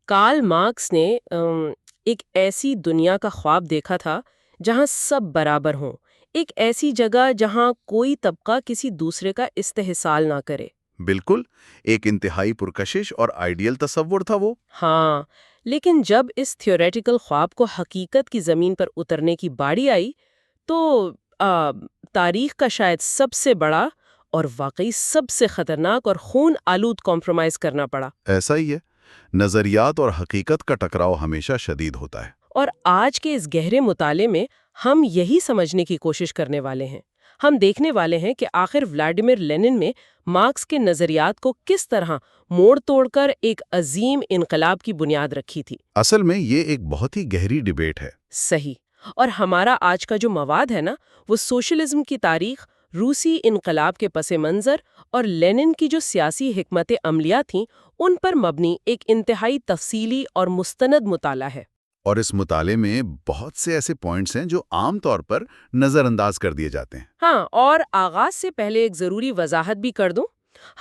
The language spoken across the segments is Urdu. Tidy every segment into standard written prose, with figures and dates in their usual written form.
کارل مارکس نے ایک ایسی دنیا کا خواب دیکھا تھا جہاں سب برابر ہوں، ایک ایسی جگہ جہاں کوئی طبقہ کسی دوسرے کا استحصال نہ کرے۔ بالکل، ایک انتہائی پرکشش اور آئیڈیل تصور تھا وہ۔ ہاں، لیکن جب اس تھیوریٹیکل خواب کو حقیقت کی زمین پر اترنے کی باری آئی تو تاریخ کا شاید سب سے بڑا اور واقعی سب سے خطرناک اور خون آلود کمپرومائز کرنا پڑا۔ ایسا ہی ہے، نظریات اور حقیقت کا ٹکراؤ ہمیشہ شدید ہوتا ہے۔ اور آج کے اس گہرے مطالعے میں ہم یہی سمجھنے کی کوشش کرنے والے ہیں۔ ہم دیکھنے والے ہیں کہ آخر ولاڈیمیر لینن میں مارکس کے نظریات کو کس طرح موڑ توڑ کر ایک عظیم انقلاب کی بنیاد رکھی تھی۔ اصل میں یہ ایک بہت ہی گہری ڈیبیٹ ہے۔ صحیح۔ اور ہمارا آج کا جو مواد ہے نا، وہ سوشلزم کی تاریخ، روسی انقلاب کے پس منظر اور لینن کی جو سیاسی حکمت عملیہ تھیں ان پر مبنی ایک انتہائی تفصیلی اور مستند مطالعہ ہے۔ اور اس مطالعے میں بہت سے ایسے پوائنٹس ہیں جو عام طور پر نظر انداز کر دیے جاتے ہیں۔ ہاں، اور آغاز سے پہلے ایک ضروری وضاحت بھی کر دوں۔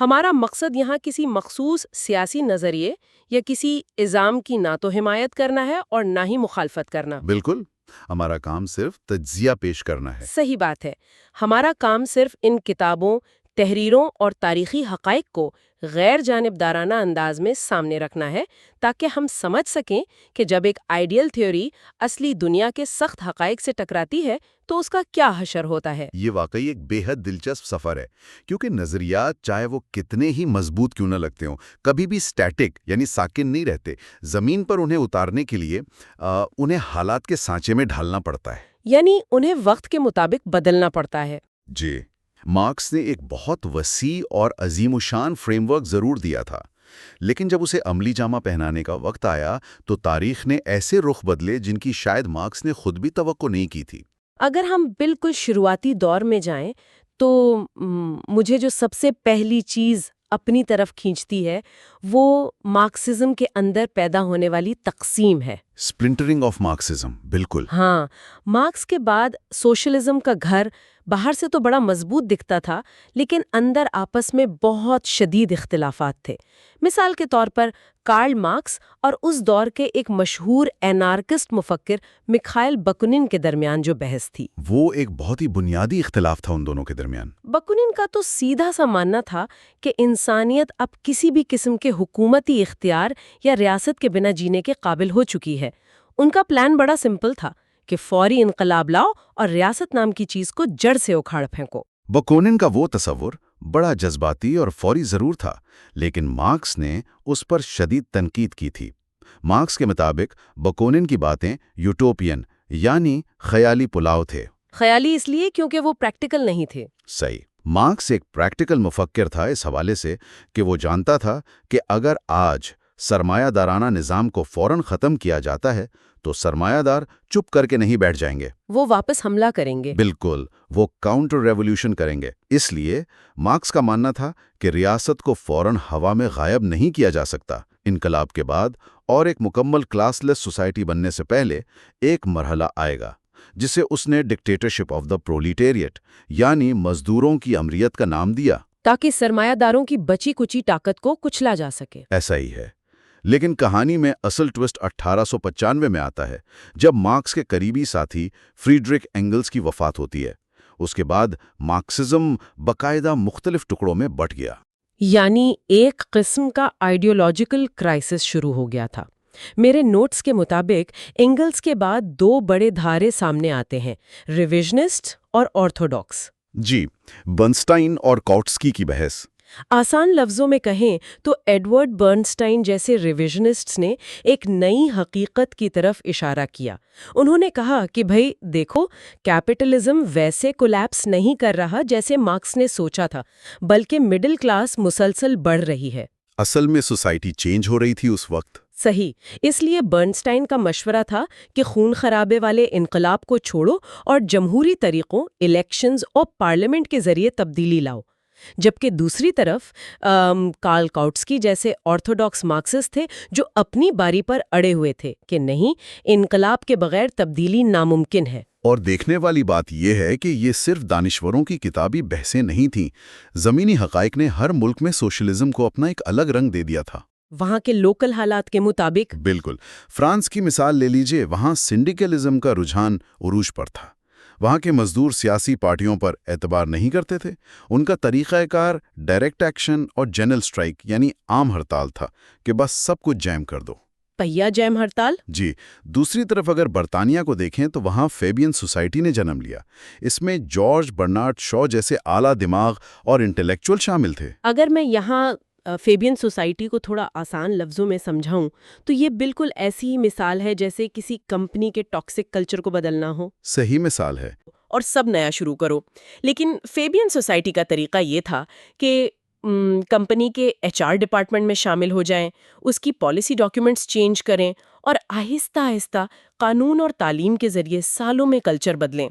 ہمارا مقصد یہاں کسی مخصوص سیاسی نظریے یا کسی نظام کی نہ تو حمایت کرنا ہے اور نہ ہی مخالفت کرنا۔ بالکل، ہمارا کام صرف تجزیہ پیش کرنا ہے۔ صحیح بات ہے۔ ہمارا کام صرف ان کتابوں، تحریروں اور تاریخی حقائق کو غیر جانبدارانہ انداز میں سامنے رکھنا ہے تاکہ ہم سمجھ سکیں کہ جب ایک آئیڈیل تھیوری اصلی دنیا کے سخت حقائق سے ٹکراتی ہے تو اس کا کیا حشر ہوتا ہے۔ یہ واقعی ایک بے حد دلچسپ سفر ہے، کیونکہ نظریات چاہے وہ کتنے ہی مضبوط کیوں نہ لگتے ہوں، کبھی بھی سٹیٹک یعنی ساکن نہیں رہتے۔ زمین پر انہیں اتارنے کے لیے انہیں حالات کے سانچے میں ڈھالنا پڑتا ہے، یعنی انہیں وقت کے مطابق بدلنا پڑتا ہے۔ جی۔ مارکس نے ایک بہت وسیع اور عظیم الشان فریم ورک ضرور دیا تھا، لیکن جب اسے عملی جامہ پہنانے کا وقت آیا تو تاریخ نے ایسے رخ بدلے جن کی شاید مارکس نے خود بھی توقع نہیں کی تھی۔ اگر ہم بالکل شروعاتی دور میں جائیں تو مجھے جو سب سے پہلی چیز اپنی طرف کھینچتی ہے وہ مارکسزم کے اندر پیدا ہونے والی تقسیم ہے۔ سپلنٹرنگ آف مارکسزم، بالکل۔ ہاں، مارکس کے بعد سوشلزم کا گھر باہر سے تو بڑا مضبوط دکھتا تھا لیکن اندر آپس میں بہت شدید اختلافات تھے۔ مثال کے طور پر کارل مارکس اور اس دور کے ایک مشہور اینارکسٹ مفکر میخائیل بکونین کے درمیان جو بحث تھی، وہ ایک بہت ہی بنیادی اختلاف تھا ان دونوں کے درمیان۔ بکونین کا تو سیدھا سا ماننا تھا کہ انسانیت اب کسی بھی قسم کے حکومتی اختیار یا ریاست کے بنا جینے کے قابل ہو چکی ہے۔ ان کا پلان بڑا سمپل تھا کہ فوری انقلاب لاؤ اور ریاست نام کی چیز کو جڑ سے اکھاڑ پھینکو۔ بکونین کا وہ تصور بڑا جذباتی اور فوری ضرور تھا، لیکن مارکس نے اس پر شدید تنقید کی تھی۔ مارکس کے مطابق بکونین کی باتیں یوٹوپین یعنی خیالی پلاؤ تھے۔ خیالی اس لیے کیونکہ وہ پریکٹیکل نہیں تھے۔ صحیح۔ مارکس ایک پریکٹیکل مفکر تھا اس حوالے سے کہ وہ جانتا تھا کہ اگر آج سرمایہ دارانہ نظام کو فوراً ختم کیا جاتا ہے تو سرمایہ دار چپ کر کے نہیں بیٹھ جائیں گے، وہ واپس حملہ کریں گے۔ بالکل، وہ کاؤنٹر ریولوشن کریں گے۔ اس لیے مارکس کا ماننا تھا کہ ریاست کو فوراً ہوا میں غائب نہیں کیا جا سکتا۔ انقلاب کے بعد اور ایک مکمل کلاس لیس سوسائٹی بننے سے پہلے ایک مرحلہ آئے گا جسے اس نے ڈکٹیٹرشپ آف دا پرولیٹیریٹ یعنی مزدوروں کی امریت کا نام دیا، تاکہ سرمایہ داروں کی بچی کچی طاقت کو کچلا جا سکے۔ ایسا ہی ہے، لیکن کہانی میں اصل ٹوسٹ 1895 میں آتا ہے جب مارکس کے قریبی ساتھی فریڈرک اینگلز کی وفات ہوتی ہے۔ اس کے بعد مارکسزم باقاعدہ مختلف ٹکڑوں میں بٹ گیا، یعنی ایک قسم کا آئیڈیولوجیکل کرائسس شروع ہو گیا تھا۔ میرے نوٹس کے مطابق اینگلز کے بعد دو بڑے دھارے سامنے آتے ہیں، ریویژنسٹ اور آرتھوڈاکس۔ جی، برنسٹائن اور کاؤٹسکی کی بحث۔ آسان لفظوں میں کہیں تو ایڈورڈ برنسٹائن جیسے ریویژنسٹس نے ایک نئی حقیقت کی طرف اشارہ کیا۔ انہوں نے کہا کہ بھئی دیکھو، کیپٹلزم ویسے کولیپس نہیں کر رہا جیسے مارکس نے سوچا تھا، بلکہ مڈل کلاس مسلسل بڑھ رہی ہے۔ اصل میں سوسائٹی چینج ہو رہی تھی اس وقت۔ صحیح، اس لیے برنسٹائن کا مشورہ تھا کہ خون خرابے والے انقلاب کو چھوڑو اور جمہوری طریقوں، الیکشنز اور پارلیمنٹ کے ذریعے تبدیلی لاؤ۔ جبکہ دوسری طرف کارل کاؤٹسکی جیسے آرتھوڈاکس مارکسسٹ تھے جو اپنی باری پر اڑے ہوئے تھے کہ نہیں، انقلاب کے بغیر تبدیلی ناممکن ہے۔ اور دیکھنے والی بات یہ ہے کہ یہ صرف دانشوروں کی کتابی بحثیں نہیں تھیں، زمینی حقائق نے ہر ملک میں سوشلزم کو اپنا ایک الگ رنگ دے دیا تھا۔ وہاں کے لوکل حالات کے مطابق؟ بالکل. فرانس کی مثال لے لیجئے، وہاں سنڈیکلزم کا رجحان عروج پر تھا. وہاں کے مزدور سیاسی پارٹیوں پر اعتبار نہیں کرتے تھے. ان کا طریقہ کار ڈائریکٹ ایکشن اور جنرل سٹرائک یعنی عام ہڑتال تھا کہ بس سب کچھ جیم کر دو. پہیا جیم ہڑتال؟ جی. دوسری طرف اگر برطانیہ کو دیکھیں تو وہاں فیبین سوسائٹی نے جنم لیا. اس میں جارج برنارڈ شاء جیسے اعلیٰ دماغ اور انٹلیکچوئل شامل تھے. اگر میں یہاں فیبین سوسائٹی کو تھوڑا آسان لفظوں میں سمجھاؤں تو یہ بالکل ایسی ہی مثال ہے جیسے کسی کمپنی کے ٹاکسک کلچر کو بدلنا ہو. صحیح مثال ہے. اور سب نیا شروع کرو. لیکن فیبین سوسائٹی کا طریقہ یہ تھا کہ کمپنی کے HR ڈپارٹمنٹ میں شامل ہو جائیں، اس کی پالیسی ڈاکیومنٹس چینج کریں اور آہستہ آہستہ قانون اور تعلیم کے ذریعے سالوں میں کلچر بدلیں.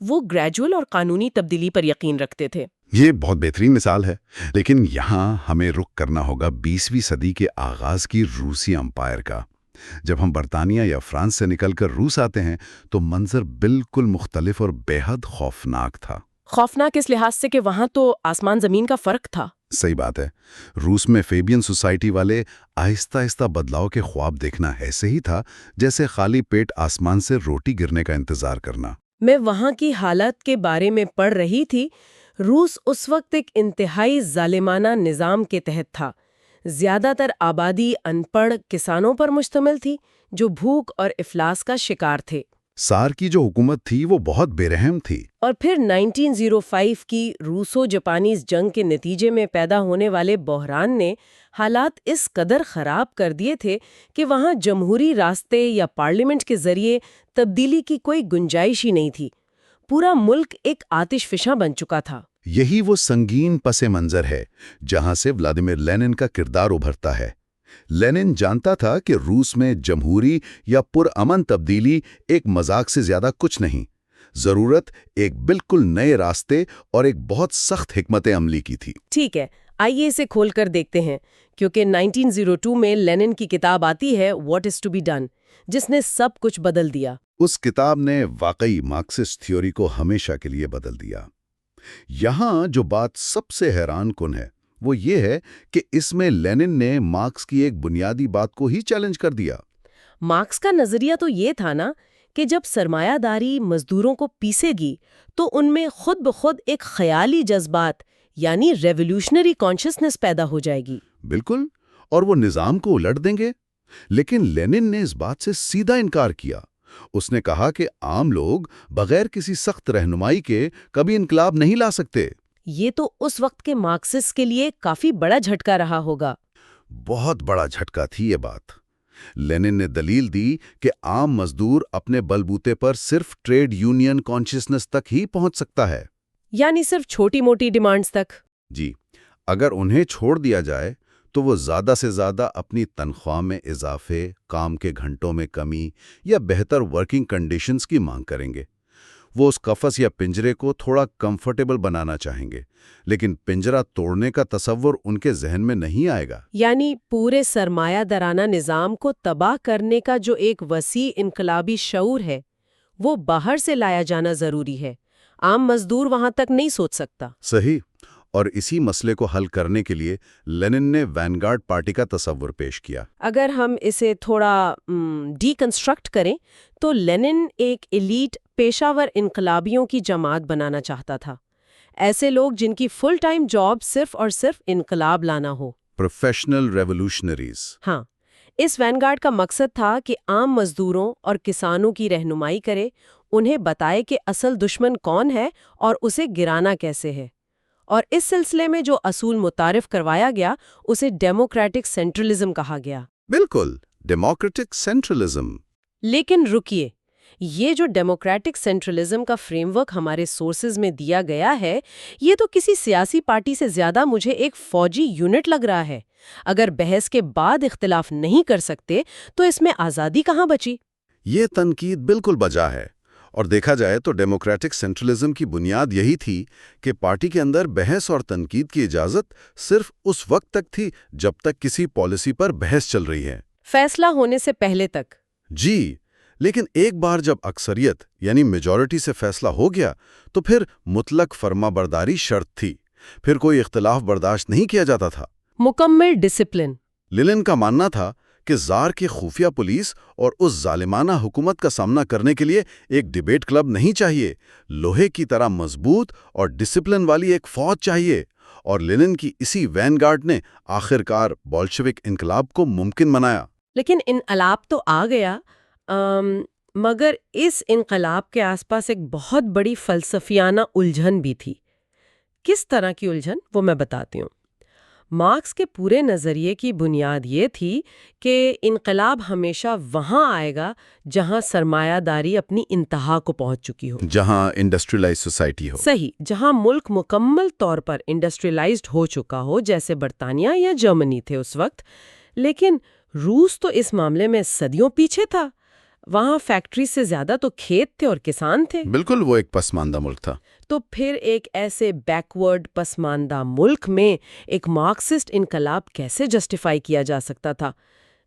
وہ گریجول اور قانونی تبدیلی پر یقین رکھتے تھے. یہ بہت بہترین مثال ہے. لیکن یہاں ہمیں رخ کرنا ہوگا 20ویں صدی کے آغاز کی روسی امپائر کا. جب ہم برطانیہ یا فرانس سے نکل کر روس آتے ہیں تو منظر بالکل مختلف اور بے حد خوفناک تھا. خوفناک اس لحاظ سے کہ وہاں تو آسمان زمین کا فرق تھا. صحیح بات ہے. روس میں فیبین سوسائٹی والے آہستہ آہستہ بدلاؤ کے خواب دیکھنا ایسے ہی تھا جیسے خالی پیٹ آسمان سے روٹی گرنے کا انتظار کرنا. میں وہاں کی حالت کے بارے میں پڑھ رہی تھی. روس اس وقت ایک انتہائی ظالمانہ نظام کے تحت تھا. زیادہ تر آبادی ان پڑھ کسانوں پر مشتمل تھی جو بھوک اور افلاس کا شکار تھے. سار کی جو حکومت تھی وہ بہت بے رحم تھی. اور پھر 1905 کی روسو جاپانیز جنگ کے نتیجے میں پیدا ہونے والے بحران نے حالات اس قدر خراب کر دیے تھے کہ وہاں جمہوری راستے یا پارلیمنٹ کے ذریعے تبدیلی کی کوئی گنجائش ہی نہیں تھی. پورا ملک ایک آتش فشاں بن چکا تھا. یہی وہ سنگین پس منظر ہے جہاں سے ولادیمیر لینن کا کردار ابھرتا ہے. لینن جانتا تھا کہ روس میں جمہوری یا پرامن تبدیلی ایک مذاق سے زیادہ کچھ نہیں. ضرورت ایک بالکل نئے راستے اور ایک بہت سخت حکمت عملی کی تھی. ٹھیک ہے، آئیے اسے کھول کر دیکھتے ہیں، کیونکہ 1902 میں لینن کی کتاب آتی ہے what is to be done, جس نے سب کچھ بدل دیا. اس کتاب نے واقعی مارکسسٹ تھیوری کو ہمیشہ کے لیے بدل دیا. یہاں جو بات سب سے حیران کن ہے وہ یہ ہے کہ اس میں لینن نے مارکس کی ایک بنیادی بات کو ہی چیلنج کر دیا. مارکس کا نظریہ تو یہ تھا نا کہ جب سرمایہ داری مزدوروں کو پیسے گی تو ان میں خود بخود ایک خیالی جذبات یعنی ریولیوشنری کانشسنس پیدا ہو جائے گی. بالکل، اور وہ نظام کو الٹ دیں گے. لیکن لینن نے اس بات سے سیدھا انکار کیا. اس نے کہا کہ عام لوگ بغیر کسی سخت رہنمائی کے کبھی انقلاب نہیں لا سکتے. یہ تو اس وقت کے مارکسسٹ کے لیے کافی بڑا جھٹکا رہا ہوگا. بہت بڑا جھٹکا تھی یہ بات. لینن نے دلیل دی کہ عام مزدور اپنے بلبوتے پر صرف ٹریڈ یونین کانشسنس تک ہی پہنچ سکتا ہے. یعنی صرف چھوٹی موٹی ڈیمانڈز تک. جی، اگر انہیں چھوڑ دیا جائے تو وہ زیادہ سے زیادہ اپنی تنخواہ میں اضافے، کام کے گھنٹوں میں کمی یا بہتر ورکنگ کنڈیشنز کی مانگ کریں گے. وہ اس قفس یا پنجرے کو تھوڑا کمفرٹیبل بنانا چاہیں گے، لیکن پنجرہ توڑنے کا تصور ان کے ذہن میں نہیں آئے گا. یعنی پورے سرمایہ دارانہ نظام کو تباہ کرنے کا جو ایک وسیع انقلابی شعور ہے وہ باہر سے لایا جانا ضروری ہے. عام مزدور وہاں تک نہیں سوچ سکتا. صحیح. اور اسی مسئلے کو حل کرنے کے لیے لینن نے وینگارڈ پارٹی کا تصور پیش کیا. اگر ہم اسے تھوڑا ڈی کنسٹرکٹ کریں تو لینن ایک ایلیٹ پیشہ ور انقلابیوں کی جماعت بنانا چاہتا تھا. ایسے لوگ جن کی فل ٹائم جاب صرف اور صرف انقلاب لانا ہو. پروفیشنل ریولوشنریز. ہاں، اس وینگارڈ کا مقصد تھا کہ عام مزدوروں اور کسانوں کی رہنمائی کرے، انہیں بتائے کہ اصل دشمن کون ہے اور اسے گرانا کیسے ہے. اور اس سلسلے میں جو اصول متعارف کروایا گیا اسے ڈیموکریٹک سینٹرلزم کہا گیا. بالکل، ڈیموکریٹک سینٹرلزم. لیکن رکیے، یہ جو ڈیموکریٹک سینٹرلزم کا فریم ورک ہمارے سورسز میں دیا گیا ہے یہ تو کسی سیاسی پارٹی سے زیادہ مجھے ایک فوجی یونٹ لگ رہا ہے. اگر بحث کے بعد اختلاف نہیں کر سکتے تو اس میں آزادی کہاں بچی؟ یہ تنقید بالکل بجا ہے. اور دیکھا جائے تو ڈیموکریٹک سینٹرلزم کی بنیاد یہی تھی کہ پارٹی کے اندر بحث اور تنقید کی اجازت صرف اس وقت تک تھی جب تک کسی پالیسی پر بحث چل رہی ہے. فیصلہ ہونے سے پہلے تک. جی، لیکن ایک بار جب اکثریت یعنی میجورٹی سے فیصلہ ہو گیا تو پھر مطلق فرما برداری شرط تھی. پھر کوئی اختلاف برداشت نہیں کیا جاتا تھا. مکمل ڈسپلن. لینن کا ماننا تھا کہ زار کی خفیہ پولیس اور اس ظالمانہ حکومت کا سامنا کرنے کے لیے ایک ڈیبیٹ کلب نہیں چاہیے، لوہے کی طرح مضبوط اور ڈسپلن والی ایک فوج چاہیے، اور لینن کی اسی وین گارڈ نے آخرکار بولشوک انقلاب کو ممکن بنایا۔ لیکن انقلاب تو آ گیا، مگر اس انقلاب کے آس پاس ایک بہت بڑی فلسفیانہ الجھن بھی تھی۔ کس طرح کی الجھن، وہ میں بتاتی ہوں۔ مارکس کے پورے نظریے کی بنیاد یہ تھی کہ انقلاب ہمیشہ وہاں آئے گا جہاں سرمایہ داری اپنی انتہا کو پہنچ چکی ہو، جہاں انڈسٹریلائز سوسائٹی ہو۔ صحیح، جہاں ملک مکمل طور پر انڈسٹریلائزڈ ہو چکا ہو، جیسے برطانیہ یا جرمنی تھے اس وقت۔ لیکن روس تو اس معاملے میں صدیوں پیچھے تھا۔ وہاں فیکٹری سے زیادہ تو کھیت تھے اور کسان تھے۔ بالکل، وہ ایک پسماندہ ملک تھا۔ تو پھر ایک ایسے بیکورڈ پسماندہ ملک میں ایک مارکسسٹ انقلاب کیسے جسٹیفائی کیا جا سکتا تھا؟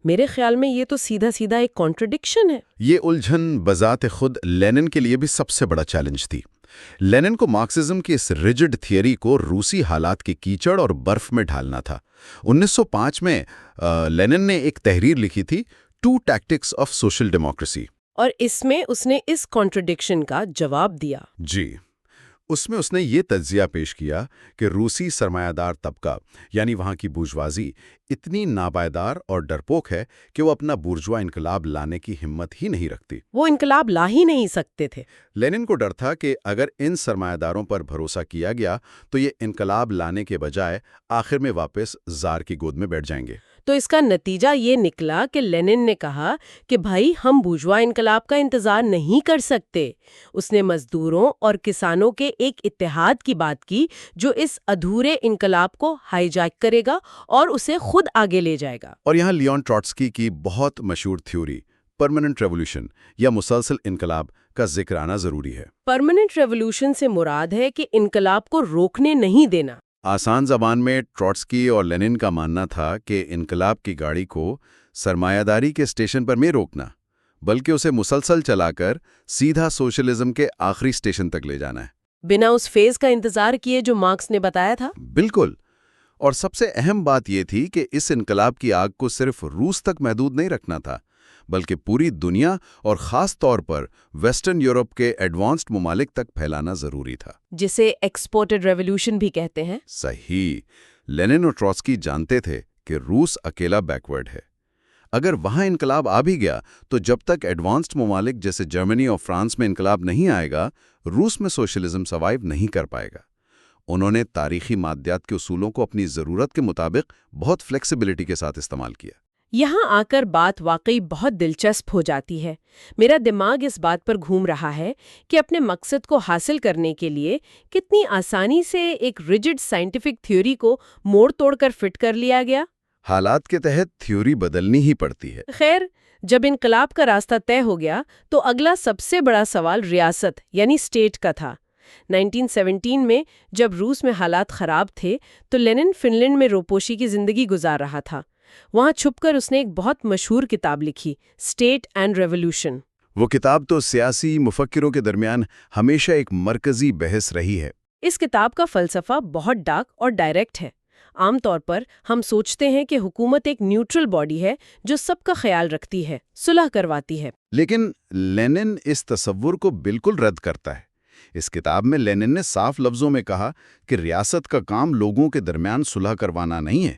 میرے خیال میں یہ تو سیدھا سیدھا ایک کانٹرڈکشن ہے۔ یہ الجھن بذات خود لینن کے لیے بھی سب سے بڑا چیلنج تھی۔ لینن کو مارکسزم کی اس ریجڈ تھیوری کو روسی حالات کی کیچڑ اور برف میں ڈھالنا تھا۔ 1905 میں لینن نے ایک تحریر لکھی تھی، two tactics of social democracy, اور اس میں اس نے اس کانٹرڈکشن کا جواب دیا۔ جی، اس میں اس نے یہ تجزیہ پیش کیا کہ روسی سرمایہ دار طبقہ یعنی وہاں کی بورژوازی اتنی ناپائیدار اور ڈرپوک ہے کہ وہ اپنا بورژوا انقلاب لانے کی ہمت ہی نہیں رکھتی۔ وہ انقلاب لا ہی نہیں سکتے تھے۔ لینن کو ڈر تھا کہ اگر ان سرمایہ داروں پر بھروسہ کیا گیا تو یہ انقلاب لانے کے بجائے آخر میں واپس زار کی گود میں بیٹھ جائیں گے۔ تو اس کا نتیجہ یہ نکلا کہ لینن نے کہا کہ بھائی ہم بورژوا انقلاب کا انتظار نہیں کر سکتے۔ اس نے مزدوروں اور کسانوں کے ایک اتحاد کی بات کی جو اس ادھورے انقلاب کو ہائی جیک کرے گا اور اسے خود آگے لے جائے گا۔ اور یہاں لیون ٹروٹسکی کی بہت مشہور تھیوری پرماننٹ ریولوشن یا مسلسل انقلاب کا ذکر آنا ضروری ہے۔ پرماننٹ ریولوشن سے مراد ہے کہ انقلاب کو روکنے نہیں دینا۔ آسان زبان میں ٹروٹسکی اور لینن کا ماننا تھا کہ انقلاب کی گاڑی کو سرمایہ داری کے اسٹیشن پر نہیں روکنا، بلکہ اسے مسلسل چلا کر سیدھا سوشلزم کے آخری اسٹیشن تک لے جانا ہے، بنا اس فیز کا انتظار کیے جو مارکس نے بتایا تھا۔ بالکل۔ اور سب سے اہم بات یہ تھی کہ اس انقلاب کی آگ کو صرف روس تک محدود نہیں رکھنا تھا، بلکہ پوری دنیا اور خاص طور پر ویسٹرن یورپ کے ایڈوانسڈ ممالک تک پھیلانا ضروری تھا، جسے ایکسپورٹڈ ریولوشن بھی کہتے ہیں۔ صحیح۔ لینن اور ٹروٹسکی جانتے تھے کہ روس اکیلا بیکورڈ ہے۔ اگر وہاں انقلاب آ بھی گیا تو جب تک ایڈوانسڈ ممالک جیسے جرمنی اور فرانس میں انقلاب نہیں آئے گا، روس میں سوشلزم سروائیو نہیں کر پائے گا۔ انہوں نے تاریخی مادیات کے اصولوں کو اپنی ضرورت کے مطابق بہت فلیکسیبلٹی کے ساتھ استعمال کیا۔ یہاں آ کر بات واقعی بہت دلچسپ ہو جاتی ہے۔ میرا دماغ اس بات پر گھوم رہا ہے کہ اپنے مقصد کو حاصل کرنے کے لیے کتنی آسانی سے ایک ریجڈ سائنٹیفک تھیوری کو موڑ توڑ کر فٹ کر لیا گیا۔ حالات کے تحت تھیوری بدلنی ہی پڑتی ہے۔ خیر، جب انقلاب کا راستہ طے ہو گیا تو اگلا سب سے بڑا سوال ریاست یعنی اسٹیٹ کا تھا۔ 1917 میں جب روس میں حالات خراب تھے تو لینن فن لینڈ میں روپوشی کی زندگی گزار رہا تھا۔ وہاں چھپ کر اس نے ایک بہت مشہور کتاب لکھی، اسٹیٹ اینڈ ریولوشن۔ وہ کتاب تو سیاسی مفکروں کے درمیان ہمیشہ ایک مرکزی بحث رہی ہے۔ اس کتاب کا فلسفہ بہت ڈارک اور ڈائریکٹ ہے۔ عام طور پر ہم سوچتے ہیں کہ حکومت ایک نیوٹرل باڈی ہے جو سب کا خیال رکھتی ہے، صلح کرواتی ہے۔ لیکن لینن اس تصور کو بالکل رد کرتا ہے۔ اس کتاب میں لینن نے صاف لفظوں میں کہا کہ ریاست کا کام لوگوں کے درمیان صلح کروانا نہیں ہے،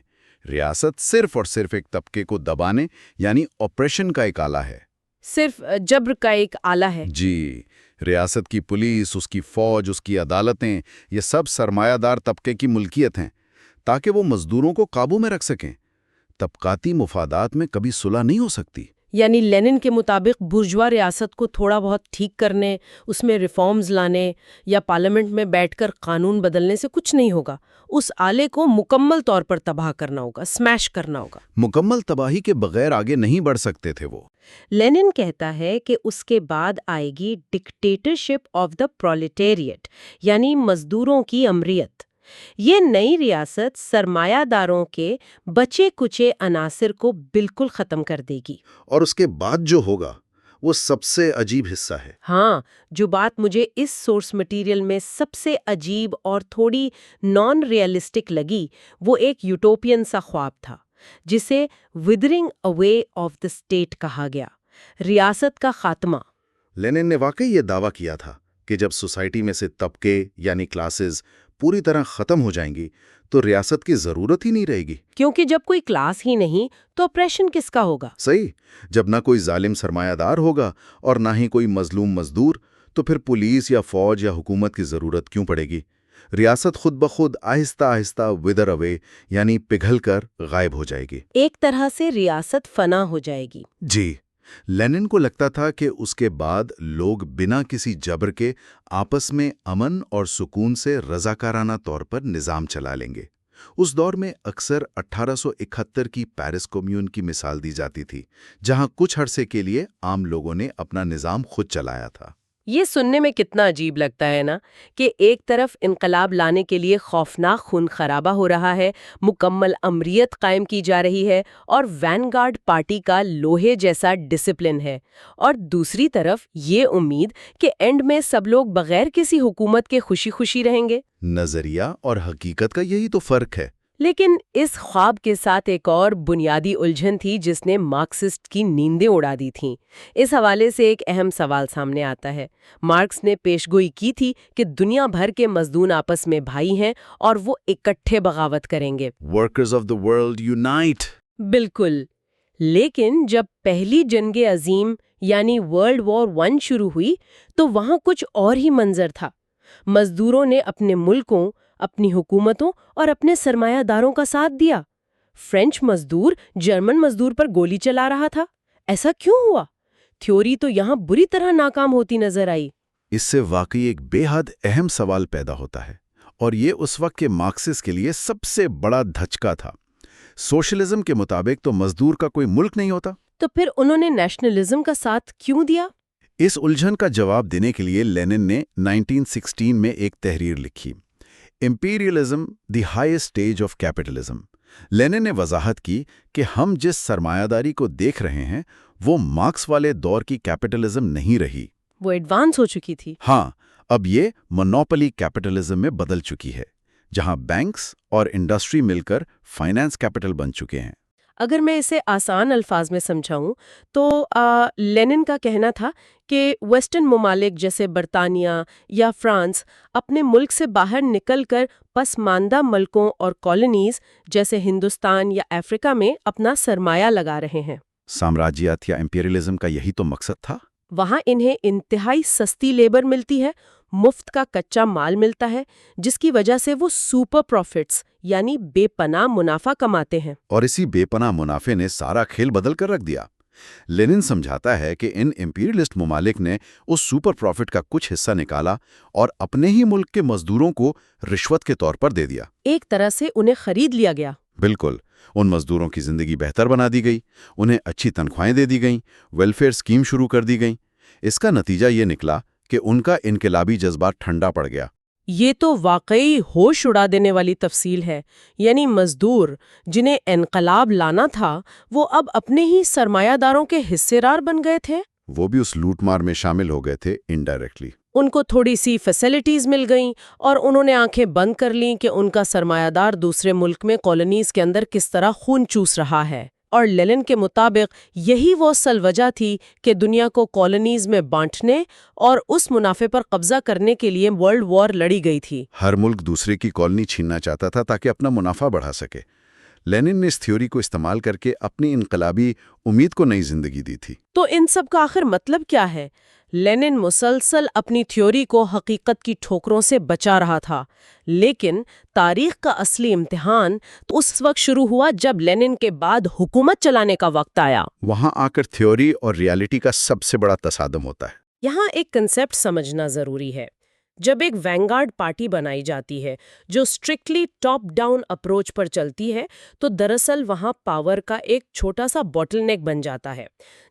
ریاست صرف اور صرف ایک طبقے کو دبانے یعنی آپریشن کا ایک آلہ ہے، صرف جبر کا ایک آلہ ہے۔ جی، ریاست کی پولیس، اس کی فوج، اس کی عدالتیں، یہ سب سرمایہ دار طبقے کی ملکیت ہیں تاکہ وہ مزدوروں کو قابو میں رکھ سکیں۔ طبقاتی مفادات میں کبھی صلح نہیں ہو سکتی۔ یعنی لینن کے مطابق بورژوا ریاست کو تھوڑا بہت ٹھیک کرنے، اس میں ریفارمز لانے یا پارلیمنٹ میں بیٹھ کر قانون بدلنے سے کچھ نہیں ہوگا۔ اس آلے کو مکمل طور پر تباہ کرنا ہوگا، سمیش کرنا ہوگا۔ مکمل تباہی کے بغیر آگے نہیں بڑھ سکتے تھے وہ۔ لینن کہتا ہے کہ اس کے بعد آئے گی ڈکٹیٹرشپ آف دا پرولیٹیریٹ، یعنی مزدوروں کی امریت۔ یہ نئی ریاست سرمایہ داروں کے بچے کچے عناصر کو بالکل ختم کر دے گی۔ اور اس کے بعد جو ہوگا وہ سب سے عجیب حصہ ہے۔ ہاں، جو بات مجھے اس سورس مٹیریل میں سب سے عجیب اور تھوڑی نان ریئلسٹک لگی وہ ایک یوٹوپین سا خواب تھا جسے withering away of the state کہا گیا، ریاست کا خاتمہ۔ لینن نے واقعی یہ دعویٰ کیا تھا کہ جب سوسائٹی میں سے طبقے یعنی کلاسز پوری طرح ختم ہو جائیں گی تو ریاست کی ضرورت ہی نہیں رہے گی۔ کیونکہ جب کوئی کلاس ہی نہیں تو اپریشن کس کا ہوگا؟ صحیح، جب نہ کوئی ظالم سرمایہ دار ہوگا اور نہ ہی کوئی مظلوم مزدور، تو پھر پولیس یا فوج یا حکومت کی ضرورت کیوں پڑے گی؟ ریاست خود بخود آہستہ آہستہ wither away یعنی پگھل کر غائب ہو جائے گی۔ ایک طرح سے ریاست فنا ہو جائے گی۔ جی، لینن کو لگتا تھا کہ اس کے بعد لوگ بنا کسی جبر کے آپس میں امن اور سکون سے رضاکارانہ طور پر نظام چلا لیں گے۔ اس دور میں اکثر 1871 کی پیرس کمیون کی مثال دی جاتی تھی، جہاں کچھ عرصے کے لیے عام لوگوں نے اپنا نظام خود چلایا تھا۔ یہ سننے میں کتنا عجیب لگتا ہے نا، کہ ایک طرف انقلاب لانے کے لیے خوفناک خون خرابہ ہو رہا ہے، مکمل امریت قائم کی جا رہی ہے اور وین گارڈ پارٹی کا لوہے جیسا ڈسپلن ہے، اور دوسری طرف یہ امید کہ اینڈ میں سب لوگ بغیر کسی حکومت کے خوشی خوشی رہیں گے۔ نظریہ اور حقیقت کا یہی تو فرق ہے۔ لیکن اس خواب کے ساتھ ایک اور بنیادی الجھن تھی جس نے مارکسسٹ کی نیندیں اڑا دی تھیں۔ اس حوالے سے ایک اہم سوال سامنے آتا ہے۔ مارکس نے پیشگوئی کی تھی کہ دنیا بھر کے مزدور آپس میں بھائی ہیں اور وہ اکٹھے بغاوت کریں گے۔ Workers of the world unite! بالکل، لیکن جب پہلی جنگ عظیم یعنی ورلڈ وار 1 شروع ہوئی تو وہاں کچھ اور ہی منظر تھا۔ مزدوروں نے اپنے ملکوں، اپنی حکومتوں اور اپنے سرمایہ داروں کا ساتھ دیا۔ فرینچ مزدور جرمن مزدور پر گولی چلا رہا تھا۔ ایسا کیوں ہوا؟ تھیوری تو یہاں بری طرح ناکام ہوتی نظر آئی۔ اس سے واقعی ایک بے حد اہم سوال پیدا ہوتا ہے، اور یہ اس وقت کے مارکسسٹ کے لیے سب سے بڑا دھچکا تھا۔ سوشلزم کے مطابق تو مزدور کا کوئی ملک نہیں ہوتا، تو پھر انہوں نے نیشنلزم کا ساتھ کیوں دیا؟ اس الجھن کا جواب دینے کے لیے لینن نے 1916 میں ایک تحریر لکھی، imperialism the highest stage of capitalism. Lenin نے وضاحت کی کہ ہم جس سرمایہ داری کو دیکھ رہے ہیں وہ مارکس والے دور کی کیپٹلزم نہیں رہی، وہ ایڈوانس ہو چکی تھی۔ ہاں، اب یہ مونوپلی کیپٹلزم میں بدل چکی ہے، جہاں بینکس اور انڈسٹری مل کر فائنانس کیپٹل بن چکے ہیں۔ اگر میں اسے آسان الفاظ میں سمجھاؤں تو لینن کا کہنا تھا کہ ویسٹرن ممالک جیسے برطانیہ یا فرانس اپنے ملک سے باہر نکل کر پسماندہ ملکوں اور کالونیز جیسے ہندوستان یا افریقہ میں اپنا سرمایہ لگا رہے ہیں۔ سامراجیات یا امپیریلزم کا یہی تو مقصد تھا۔ وہاں انہیں انتہائی سستی لیبر ملتی ہے، مفت کا کچا مال ملتا ہے، جس کی وجہ سے وہ سپر پروفٹس یعنی بے پناہ منافع کماتے ہیں۔ اور اسی بے پناہ منافع نے سارا کھیل بدل کر رکھ دیا۔ لینن سمجھاتا ہے کہ ان امپیریلسٹ ممالک نے اس سپر پروفٹ کا کچھ حصہ نکالا اور اپنے ہی ملک کے مزدوروں کو رشوت کے طور پر دے دیا۔ ایک طرح سے انہیں خرید لیا گیا۔ بالکل، ان مزدوروں کی زندگی بہتر بنا دی گئی، انہیں اچھی تنخواہیں دے دی گئیں، ویلفیئر اسکیم شروع کر دی گئیں۔ اس کا نتیجہ یہ نکلا کہ ان کا انقلابی جذبات ٹھنڈا پڑ گیا۔ یہ تو واقعی ہوش اڑا دینے والی تفصیل ہے، یعنی مزدور جنہیں انقلاب لانا تھا وہ اب اپنے ہی سرمایہ داروں کے حصے دار بن گئے تھے۔ وہ بھی اس لوٹ مار میں شامل ہو گئے تھے انڈائریکٹلی۔ ان کو تھوڑی سی فیسلٹیز مل گئیں اور انہوں نے آنکھیں بند کر لیں کہ ان کا سرمایہ دار دوسرے ملک میں کالونیز کے اندر کس طرح خون چوس رہا ہے۔ اور لینن کے مطابق یہی وہ اصل وجہ تھی کہ دنیا کو کالونیز میں بانٹنے اور اس منافع پر قبضہ کرنے کے لیے ورلڈ وار لڑی گئی تھی۔ ہر ملک دوسرے کی کالونی چھیننا چاہتا تھا تاکہ اپنا منافع بڑھا سکے۔ لینن نے اس تھیوری کو استعمال کر کے اپنی انقلابی امید کو نئی زندگی دی تھی۔ تو ان سب کا آخر مطلب کیا ہے؟ لینن مسلسل اپنی تھیوری کو حقیقت کی ٹھوکروں سے بچا رہا تھا، لیکن تاریخ کا اصلی امتحان تو اس وقت شروع ہوا جب لینن کے بعد حکومت چلانے کا وقت آیا۔ وہاں آ کر تھیوری اور ریالٹی کا سب سے بڑا تصادم ہوتا ہے۔ یہاں ایک کنسیپٹ سمجھنا ضروری ہے۔ جب ایک وینگارڈ پارٹی بنائی جاتی ہے جو اسٹرکٹلی ٹاپ ڈاؤن اپروچ پر چلتی ہے تو دراصل وہاں پاور کا ایک چھوٹا سا باٹل نیک بن جاتا ہے۔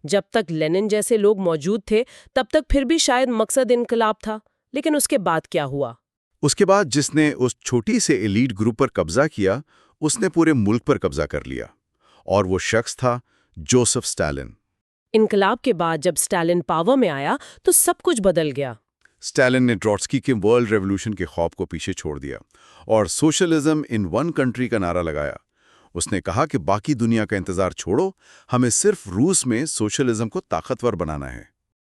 جب تک لینن جیسے لوگ موجود تھے تب تک پھر بھی شاید مقصد انقلاب تھا، لیکن اس کے بعد کیا ہوا؟ اس کے بعد جس نے اس چھوٹی سے ایلیٹ گروپ پر قبضہ کیا اس نے پورے ملک پر قبضہ کر لیا، اور وہ شخص تھا جوزف اسٹالن۔ انقلاب کے بعد جب اسٹالن پاور میں آیا تو سب کچھ بدل گیا۔ اسٹالن نے ٹروٹسکی کے ورلڈ ریولوشن کے خواب کو پیچھے چھوڑ دیا اور سوشلزم ان ون کنٹری کا نعرہ لگایا۔ اس نے کہا کہ باقی دنیا کا انتظار چھوڑو، ہمیں صرف روس میں سوشلزم کو طاقتور بنانا ہے۔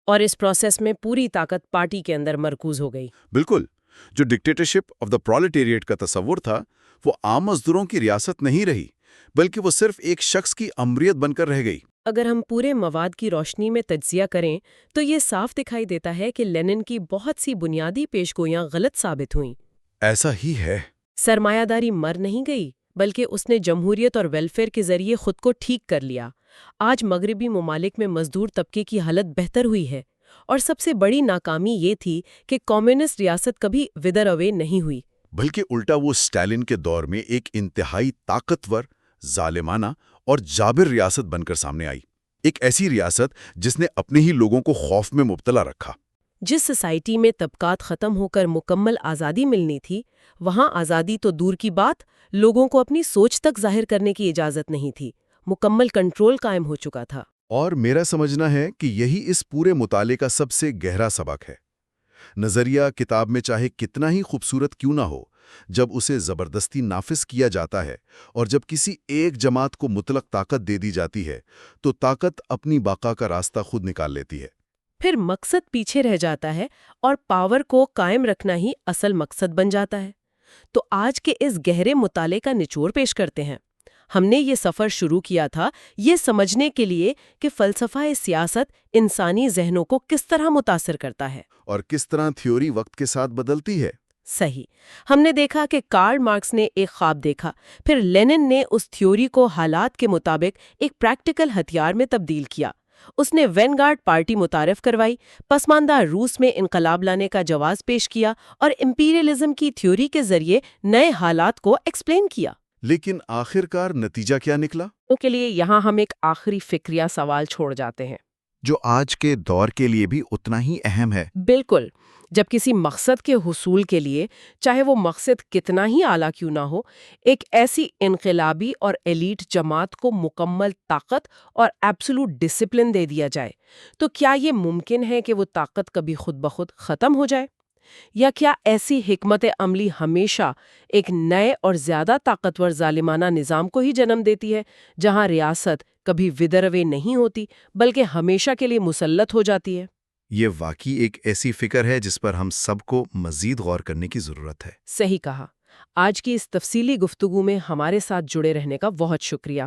اور اس پروسیس میں پوری طاقت پارٹی کے اندر مرکوز ہو گئی۔ بالکل، جو ڈکٹیٹرشپ آف دا پرولٹیریٹ کا تصور تھا وہ عام مزدوروں کی ریاست نہیں رہی، بلکہ وہ صرف ایک شخص کی امریت بن کر رہ گئی۔ اگر ہم پورے مواد کی روشنی میں تجزیہ کریں تو یہ صاف دکھائی دیتا ہے کہ لینن کی بہت سی بنیادی پیشگوئیاں غلط ثابت ہوئیں۔ ایسا ہی ہے۔ سرمایہ داری مر نہیں گئی، بلکہ اس نے جمہوریت اور ویلفیئر کے ذریعے خود کو ٹھیک کر لیا۔ آج مغربی ممالک میں مزدور طبقے کی حالت بہتر ہوئی ہے، اور سب سے بڑی ناکامی یہ تھی کہ کمیونسٹ ریاست کبھی ودر اوے نہیں ہوئی، بلکہ الٹا وہ اسٹالن کے دور میں ایک انتہائی طاقتور، ظالمانہ اور جابر ریاست بن کر سامنے آئی۔ ایک ایسی ریاست جس نے اپنے ہی لوگوں کو خوف میں مبتلا رکھا۔ جس سوسائٹی میں طبقات ختم ہو کر مکمل آزادی ملنی تھی، وہاں آزادی تو دور کی بات، لوگوں کو اپنی سوچ تک ظاہر کرنے کی اجازت نہیں تھی۔ مکمل کنٹرول قائم ہو چکا تھا۔ اور میرا سمجھنا ہے کہ یہی اس پورے مطالعے کا سب سے گہرا سبق ہے۔ نظریہ کتاب میں چاہے کتنا ہی خوبصورت کیوں نہ ہو، جب اسے زبردستی نافذ کیا جاتا ہے اور جب کسی ایک جماعت کو مطلق طاقت دے دی جاتی ہے تو طاقت اپنی بقا کا راستہ خود نکال لیتی ہے۔ پھر مقصد پیچھے رہ جاتا ہے اور پاور کو قائم رکھنا ہی اصل مقصد بن جاتا ہے۔ تو آج کے اس گہرے مطالعے کا نچوڑ پیش کرتے ہیں۔ ہم نے یہ سفر شروع کیا تھا یہ سمجھنے کے لیے کہ فلسفہ سیاست انسانی ذہنوں کو کس طرح متاثر کرتا ہے، اور کس طرح تھیوری وقت کے ساتھ بدلتی ہے۔ صحیح۔ ہم نے دیکھا کہ کارل مارکس نے ایک خواب دیکھا، پھر لینن نے اس تھیوری کو حالات کے مطابق ایک پریکٹیکل ہتھیار میں تبدیل کیا۔ اس نے وینگارڈ پارٹی متعارف کروائی، پسماندہ روس میں انقلاب لانے کا جواز پیش کیا اور امپیریلزم کی تھیوری کے ذریعے نئے حالات کو ایکسپلین کیا۔ لیکن آخرکار نتیجہ کیا نکلا؟ ان کے لیے یہاں ہم ایک آخری فکریہ سوال چھوڑ جاتے ہیں، جو آج کے دور کے لیے بھی اتنا ہی اہم ہے۔ بالکل۔ جب کسی مقصد کے حصول کے لیے، چاہے وہ مقصد کتنا ہی اعلیٰ کیوں نہ ہو، ایک ایسی انقلابی اور ایلیٹ جماعت کو مکمل طاقت اور ایبسولوٹ ڈسپلن دے دیا جائے، تو کیا یہ ممکن ہے کہ وہ طاقت کبھی خود بخود ختم ہو جائے؟ یا کیا ایسی حکمت عملی ہمیشہ ایک نئے اور زیادہ طاقتور ظالمانہ نظام کو ہی جنم دیتی ہے، جہاں ریاست کبھی ودروے نہیں ہوتی بلکہ ہمیشہ کے لیے مسلط ہو جاتی ہے؟ یہ واقعی ایک ایسی فکر ہے جس پر ہم سب کو مزید غور کرنے کی ضرورت ہے۔ صحیح کہا۔ آج کی اس تفصیلی گفتگو میں ہمارے ساتھ جڑے رہنے کا بہت شکریہ۔